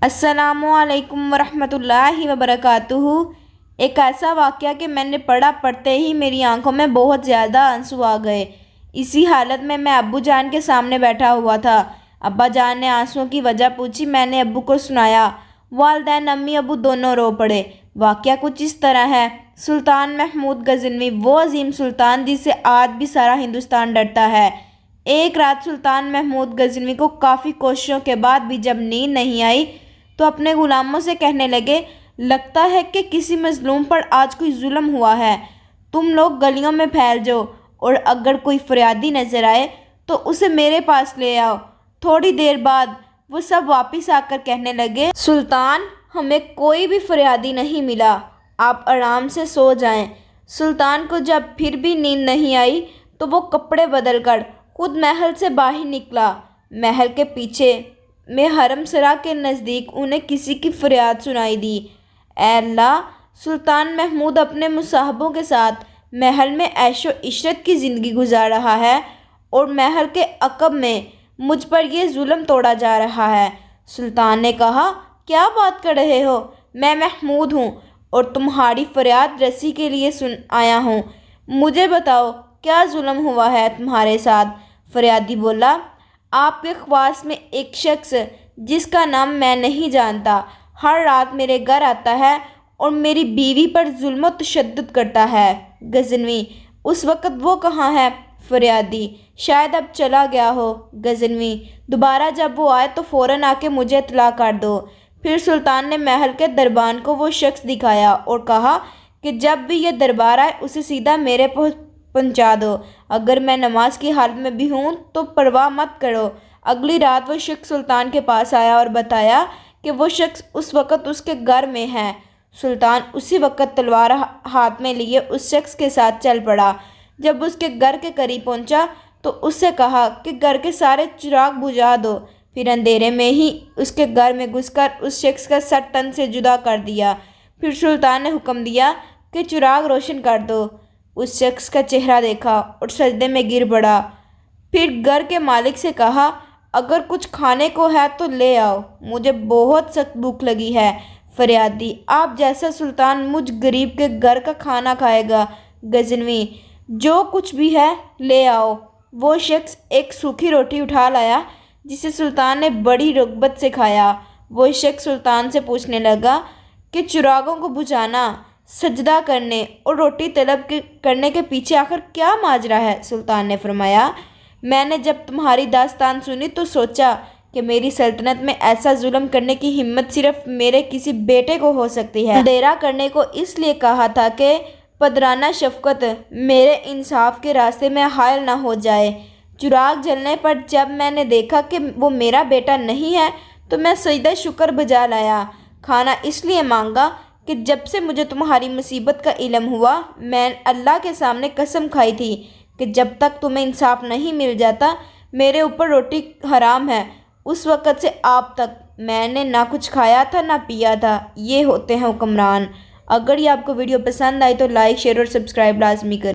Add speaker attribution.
Speaker 1: السلام علیکم ورحمۃ اللہ وبرکاتہ۔ ایک ایسا واقعہ کہ میں نے پڑھتے ہی میری آنکھوں میں بہت زیادہ آنسو آ گئے۔ اسی حالت میں ابو جان کے سامنے بیٹھا ہوا تھا۔ ابا جان نے آنسوؤں کی وجہ پوچھی، میں نے ابو کو سنایا۔ والدین امی ابو دونوں رو پڑے۔ واقعہ کچھ اس طرح ہے۔ سلطان محمود غزنوی، وہ عظیم سلطان جس سے آج بھی سارا ہندوستان ڈرتا ہے۔ ایک رات سلطان محمود غزنوی کو کافی کوششوں کے بعد بھی جب نیند نہیں آئی تو اپنے غلاموں سے کہنے لگے، لگتا ہے کہ کسی مظلوم پر آج کوئی ظلم ہوا ہے۔ تم لوگ گلیوں میں پھیل جاؤ اور اگر کوئی فریادی نظر آئے تو اسے میرے پاس لے آؤ۔ تھوڑی دیر بعد وہ سب واپس آ کر کہنے لگے، سلطان، ہمیں کوئی بھی فریادی نہیں ملا، آپ آرام سے سو جائیں۔ سلطان کو جب پھر بھی نیند نہیں آئی تو وہ کپڑے بدل کر خود محل سے باہر نکلا۔ محل کے پیچھے میں حرم سرا کے نزدیک انہیں کسی کی فریاد سنائی دی، اے اللہ! سلطان محمود اپنے مصاحبوں کے ساتھ محل میں عیش و عشرت کی زندگی گزار رہا ہے اور محل کے عقب میں مجھ پر یہ ظلم توڑا جا رہا ہے۔ سلطان نے کہا، کیا بات کر رہے ہو؟ میں محمود ہوں اور تمہاری فریاد رسی کے لیے آیا ہوں۔ مجھے بتاؤ، کیا ظلم ہوا ہے تمہارے ساتھ؟ فریادی بولا، آپ کے خواص میں ایک شخص جس کا نام میں نہیں جانتا ہر رات میرے گھر آتا ہے اور میری بیوی پر ظلم و تشدد کرتا ہے۔ غزنوی، اس وقت وہ کہاں ہے؟ فریادی، شاید اب چلا گیا ہو۔ غزنوی، دوبارہ جب وہ آئے تو فوراً آ کے مجھے اطلاع کر دو۔ پھر سلطان نے محل کے دربان کو وہ شخص دکھایا اور کہا کہ جب بھی یہ دربار آئے اسے سیدھا میرے پہنچا دو۔ اگر میں نماز کی حالت میں بھی ہوں تو پرواہ مت کرو۔ اگلی رات وہ شخص سلطان کے پاس آیا اور بتایا کہ وہ شخص اس وقت اس کے گھر میں ہے۔ سلطان اسی وقت تلوار ہاتھ میں لیے اس شخص کے ساتھ چل پڑا۔ جب اس کے گھر کے قریب پہنچا تو اس سے کہا کہ گھر کے سارے چراغ بجھا دو۔ پھر اندھیرے میں ہی اس کے گھر میں گھس کر اس شخص کا سر تن سے جدا کر دیا۔ پھر سلطان نے حکم دیا کہ چراغ روشن کر دو۔ اس شخص کا چہرہ دیکھا اور سجدے میں گر پڑا۔ پھر گھر کے مالک سے کہا، اگر کچھ کھانے کو ہے تو لے آؤ، مجھے بہت سخت بھوک لگی ہے۔ فریادی، آپ جیسا سلطان مجھ غریب کے گھر کا کھانا کھائے گا؟ غزنوی، جو کچھ بھی ہے لے آؤ۔ وہ شخص ایک سوکھی روٹی اٹھا لایا جسے سلطان نے بڑی رغبت سے کھایا۔ وہ شخص سلطان سے پوچھنے لگا کہ چراغوں کو بجھانا، سجدہ کرنے اور روٹی طلب کرنے کے پیچھے آخر کیا ماجرا ہے؟ سلطان نے فرمایا، میں نے جب تمہاری داستان سنی تو سوچا کہ میری سلطنت میں ایسا ظلم کرنے کی ہمت صرف میرے کسی بیٹے کو ہو سکتی ہے۔ اندھیرا کرنے کو اس لیے کہا تھا کہ پدرانہ شفقت میرے انصاف کے راستے میں حائل نہ ہو جائے۔ چراغ جلنے پر جب میں نے دیکھا کہ وہ میرا بیٹا نہیں ہے تو میں سجدہ شکر بجا لایا۔ کھانا اس لیے مانگا کہ جب سے مجھے تمہاری مصیبت کا علم ہوا میں اللہ کے سامنے قسم کھائی تھی کہ جب تک تمہیں انصاف نہیں مل جاتا میرے اوپر روٹی حرام ہے۔ اس وقت سے آپ تک میں نے نہ کچھ کھایا تھا نہ پیا تھا۔ یہ ہوتے ہیں حکمران۔ اگر یہ آپ کو ویڈیو پسند آئی تو لائک، شیئر اور سبسکرائب لازمی کریں۔